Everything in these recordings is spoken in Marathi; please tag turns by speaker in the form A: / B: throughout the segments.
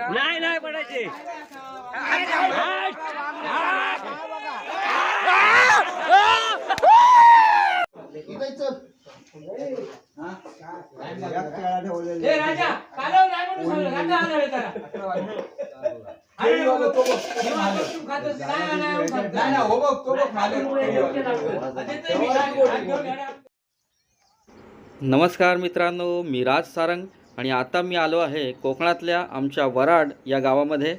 A: नाही नाही पडायचे
B: नमस्कार मित्रांनो, मी राज सारंग आणि आता मी आलो आहे कोकणातल्या आमच्या वराड या गावामध्ये।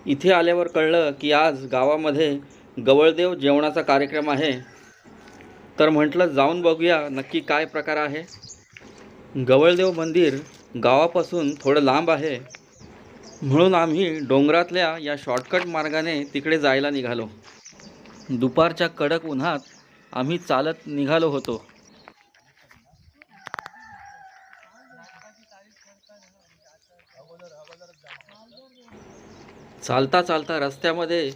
B: इथे आल्यावर कळलं की आज गावामध्ये गवळदेव जेवणाचा कार्यक्रम आहे, तर म्हटलं जाऊन बघूया नक्की काय प्रकार आहे। गवळदेव मंदिर गावापासून थोडं लांब आहे, म्हणून आम्ही डोंगरातल्या या शॉर्टकट मार्गाने तिकडे जायला निघालो। दुपारच्या कडक उन्हात आम्ही चालत निघालो होतो। चालता चालता रस्त्यामध्ये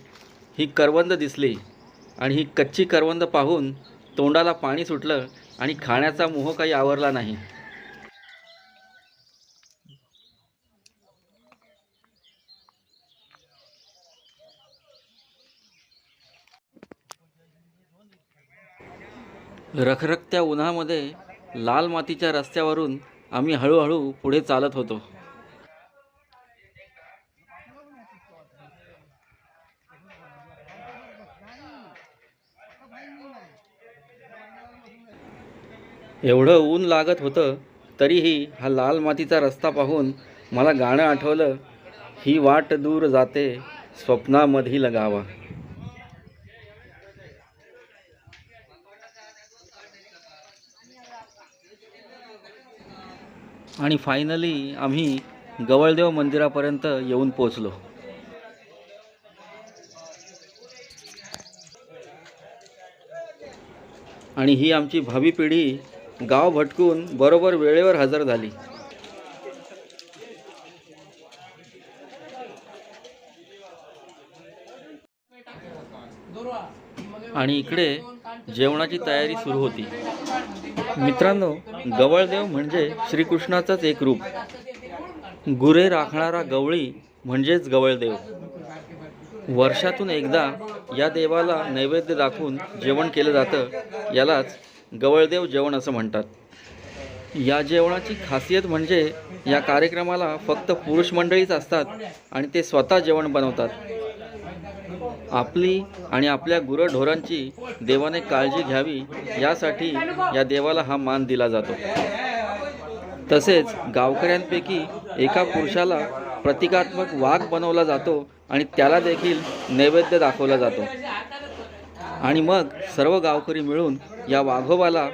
B: ही करवंद दिसली आणि ही कच्ची करवंद पाहून तोंडाला पाणी सुटलं आणि खाण्याचा मोह काही आवरला नाही। रखरखत्या उन्हामध्ये लाल मातीच्या रस्त्यावरून आम्ही हळूहळू पुढे चालत होतो। एवढं ऊन लागत होतं तरीही हा लाल मातीचा रस्ता पाहून मला गाणं आठवलं, ही वाट दूर जाते स्वप्नामधील गावा। आणि फायनली आम्ही गवळदेव मंदिरापर्यंत येऊन पोचलो। आणि ही आमची भावी पिढी गाव भटकून बरोबर वेळेवर हजर झाली। आणि इकडे जेवणाची तयारी सुरू होती। मित्रांनो, गवळदेव म्हणजे श्रीकृष्णाचंच एक रूप। गुरे राखणारा गवळी म्हणजेच गवळदेव। वर्षातून एकदा या देवाला नैवेद्य दाखवून जेवण केलं जातं, यालाच गवळदेव जेवण असं म्हणतात। या जेवणाची खासियत म्हणजे या कार्यक्रमाला फक्त पुरुष मंडळीच असतात आणि ते स्वतः जेवण बनवतात। आपली आणि आपल्या गुरंढोरांची देवाने काळजी घ्यावी यासाठी या देवाला हा मान दिला जातो। तसेच गावकऱ्यांपैकी एका पुरुषाला प्रतिकात्मक वाघ बनवला जातो आणि त्याला देखील नैवेद्य दाखवला जातो। आणि मग सर्व गावकरी मिळून या वाघोबाला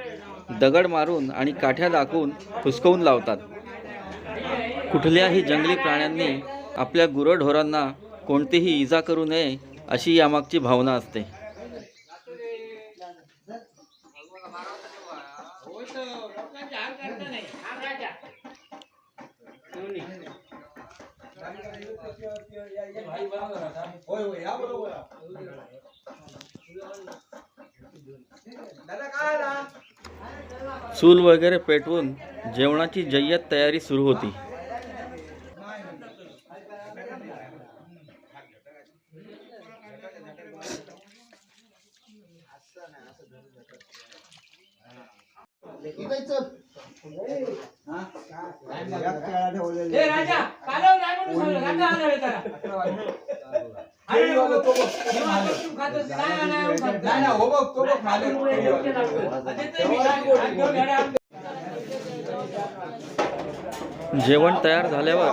B: दगड मारून आणि काठ्या दाखवून हुसकवून लावतात। कुठल्याही जंगली प्राण्यांनी आपल्या गुरंढोरांना कोणतीही इजा करू नये अशी यामागची भावना असते। चूल वगैरे पेटवून जेवणाची जय्यत तयारी सुरू होती। जेवण तयार झाल्यावर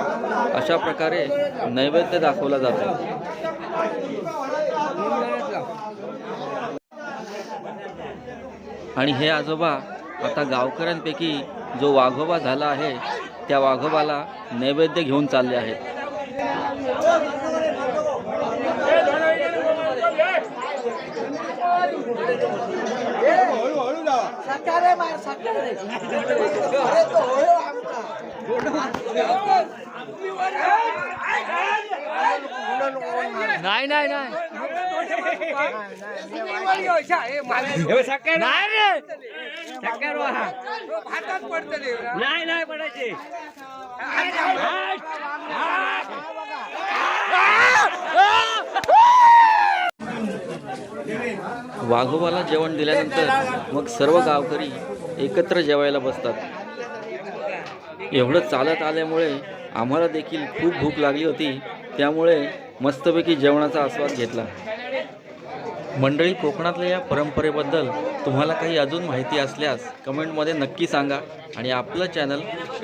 B: अशा प्रकारे नैवेद्य दाखवला जातो। आणि हे आजोबा आता गावकऱ्यांपैकी जो वाघोबा झाला आहे त्या वाघोबाला नैवेद्य घेऊन चालले आहेत।
A: नाही नाही नाही नाही नाही पडायचे
B: वाघोबाला जेवण दिल्यानंतर मग सर्व गावकरी एकत्र जेवायला बसतात. एवढं चालत आल्यामुळे आम्हाला देखील खूप भूक लागली होती, त्यामुळे मस्तपैकी जेवणाचा आस्वाद घेतला. मंडळी, कोकणातल्या या परंपरेबद्दल तुम्हाला काही अजून माहिती असल्यास कमेंटमध्ये नक्की सांगा आणि आपलं चॅनल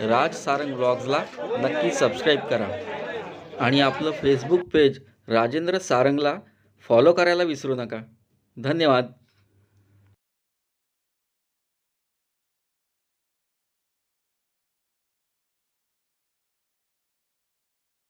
B: राज सारंग व्लॉग्सला नक्की सबस्क्राईब करा आणि आपलं फेसबुक पेज राजेंद्र सारंगला फॉलो करायला विसरू नका. धन्यवाद.